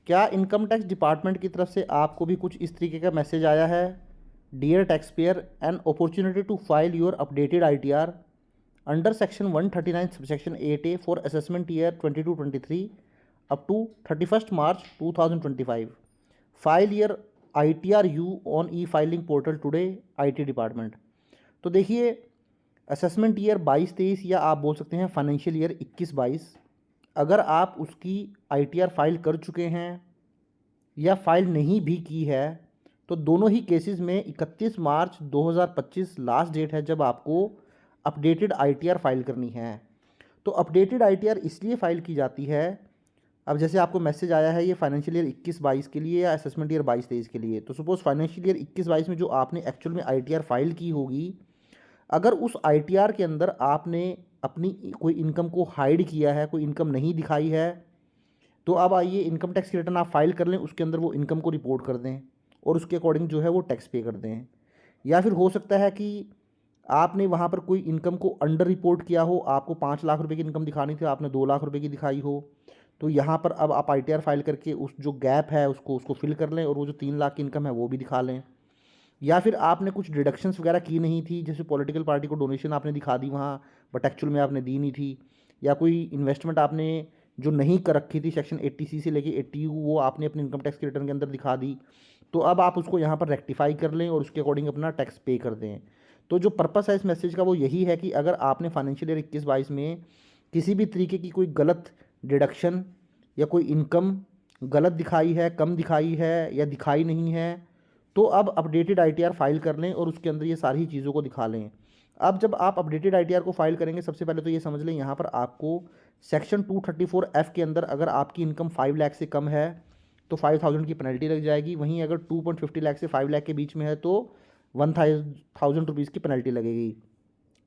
क्या income tax department की तरफ से आपको भी कुछ इस तरीके का मैसेज आया है? Dear taxpayer, an opportunity to file your updated ITR under section 139 subsection 8A for assessment year 22-23 up to 31 March 2025. File your ITR U on e filing portal today, IT department. तो देखिए, assessment year 22-23 या आप बोल सकते हैं financial year 21-22, अगर आप उसकी ITR फाइल कर चुके हैं या फाइल नहीं भी की है, तो दोनों ही केसेस में 31 मार्च 2025 लास्ट डेट है जब आपको अपडेटेड ITR फाइल करनी है। तो अपडेटेड ITR इसलिए फाइल की जाती है, अब जैसे आपको मैसेज आया है ये फाइनेंशियल ईयर 21-22 के लिए या असेसमेंट ईयर 22-23 के लिए, तो सपोज़ फाइनेंशियल ईयर 21-22 में जो आपने एक्चुअल में ITR फाइल की होगी, अगर उस ITR के अंदर आपने अपनी कोई इनकम को हाइड किया है, कोई इनकम नहीं दिखाई है, तो अब आइए इनकम टैक्स की रिटर्न आप फाइल कर लें, उसके अंदर वो इनकम को रिपोर्ट कर दें और उसके अकॉर्डिंग जो है वो टैक्स पे कर दें। या फिर हो सकता है कि आपने वहाँ पर कोई इनकम को अंडर रिपोर्ट किया हो, आपको 5 लाख रुपए की इनकम दिखानी थी, आपने 2 लाख रुपए की दिखाई हो, तो यहाँ पर अब आप ITR फाइल करके उस जो गैप है उसको फिल कर लें और वो जो 3 लाख की इनकम है वो भी दिखा लें। या फिर आपने कुछ डिडक्शंस वगैरह की नहीं थी, जैसे पॉलिटिकल पार्टी को डोनेशन आपने दिखा दी वहाँ, बट एक्चुअल में आपने दी नहीं थी, या कोई इन्वेस्टमेंट आपने जो नहीं कर रखी थी सेक्शन 80C से लेके 80U, वो आपने अपने इनकम टैक्स के रिटर्न के अंदर दिखा दी, तो अब आप उसको यहाँ पर रेक्टिफाई कर लें और उसके अकॉर्डिंग अपना टैक्स पे कर दें। तो जो पर्पस है इस मैसेज का वो यही है कि अगर आपने फाइनेंशियल ईयर 21-22 में किसी भी तरीके की कोई गलत डिडक्शन या कोई इनकम गलत दिखाई है, कम दिखाई है या दिखाई नहीं है, तो अब अपडेटेड ITR फाइल कर लें और उसके अंदर ये सारी चीज़ों को दिखा लें। अब जब आप अपडेटेड ITR को फाइल करेंगे, सबसे पहले तो ये समझ लें यहाँ पर आपको सेक्शन 234F के अंदर अगर आपकी इनकम 5 लाख से कम है तो 5,000 की पेनल्टी लग जाएगी। वहीं अगर 2.50 लाख से 5 लाख के बीच में है तो 1,000 रुपीज़ की पेनल्टी लगेगी।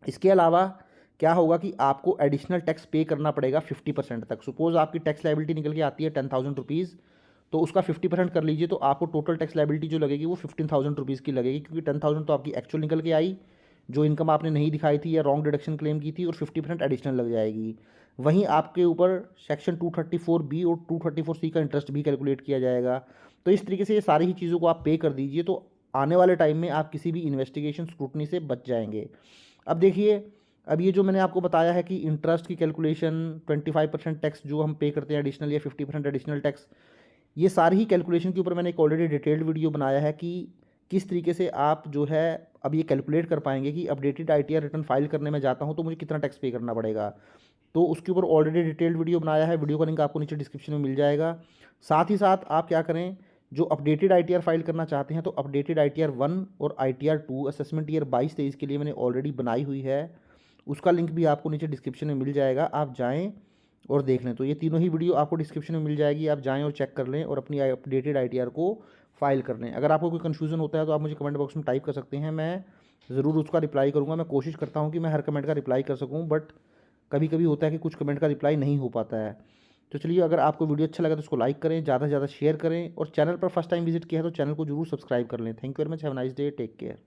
इसके अलावा क्या होगा कि आपको एडिशनल टैक्स पे करना पड़ेगा 50% तक। सपोज़ आपकी टैक्स लायबिलिटी निकल के आती है 10,000 रुपीज़, तो उसका 50% कर लीजिए, तो आपको टोटल टैक्स लायबिलिटी जो लगेगी वो 15,000 रुपीज़ की लगेगी, क्योंकि 10,000 तो आपकी एक्चुअल निकल के आई, जो इनकम आपने नहीं दिखाई थी या रॉन्ग डिडक्शन क्लेम की थी, और 50% एडिशनल लग जाएगी। वहीं आपके ऊपर सेक्शन 234B और 234C का इंटरेस्ट भी कैलकुलेट किया जाएगा। तो इस तरीके से ये सारी ही चीज़ों को आप पे कर दीजिए, तो आने वाले टाइम में आप किसी भी इन्वेस्टिगेशन स्क्रूटनी से बच जाएंगे। अब देखिए, अब ये जो मैंने आपको बताया है कि इंटरेस्ट की कैलकुलेशन, 25% टैक्स जो हम पे करते हैं एडिशनल या 50% एडिशनल टैक्स, ये सारी ही कैलकुलेशन के ऊपर मैंने एक ऑलरेडी डिटेल्ड वीडियो बनाया है कि किस तरीके से आप जो है अब ये कैलकुलेट कर पाएंगे कि अपडेटेड ITR रिटर्न फाइल करने में जाता हूँ तो मुझे कितना टैक्स पे करना पड़ेगा। तो उसके ऊपर ऑलरेडी डिटेल्ड वीडियो बनाया है, वीडियो का लिंक आपको नीचे डिस्क्रिप्शन में मिल जाएगा। साथ ही साथ आप क्या करें, जो अपडेटेड ITR फाइल करना चाहते हैं तो अपडेटेड ITR 1 और ITR 2 असेसमेंट ईयर 22-23 के लिए मैंने ऑलरेडी बनाई हुई है, उसका लिंक भी आपको नीचे डिस्क्रिप्शन में मिल जाएगा, आप जाएँ और देख लें। तो ये तीनों ही वीडियो आपको डिस्क्रिप्शन में मिल जाएगी, आप जाएँ और चेक कर लें और अपनी अपडेटेड ITR को फाइल कर लें। अगर आपको कोई कन्फ्यूज़न होता है तो आप मुझे कमेंट बॉक्स में टाइप कर सकते हैं, मैं ज़रूर उसका रिप्लाई करूँगा। मैं कोशिश करता हूँ कि मैं हर कमेंट का रिप्लाई कर सकूँ, बट कभी कभी होता है कि कुछ कमेंट का रिप्लाई नहीं हो पाता है। तो चलिए, अगर आपको वीडियो अच्छा लगा तो उसको लाइक करें, ज़्यादा से ज़्यादा शेयर करें, और चैनल पर फर्स्ट टाइम विजिट किया है तो चैनल को जरूर सब्सक्राइब कर लें। Thank you very much, have nice day, take care.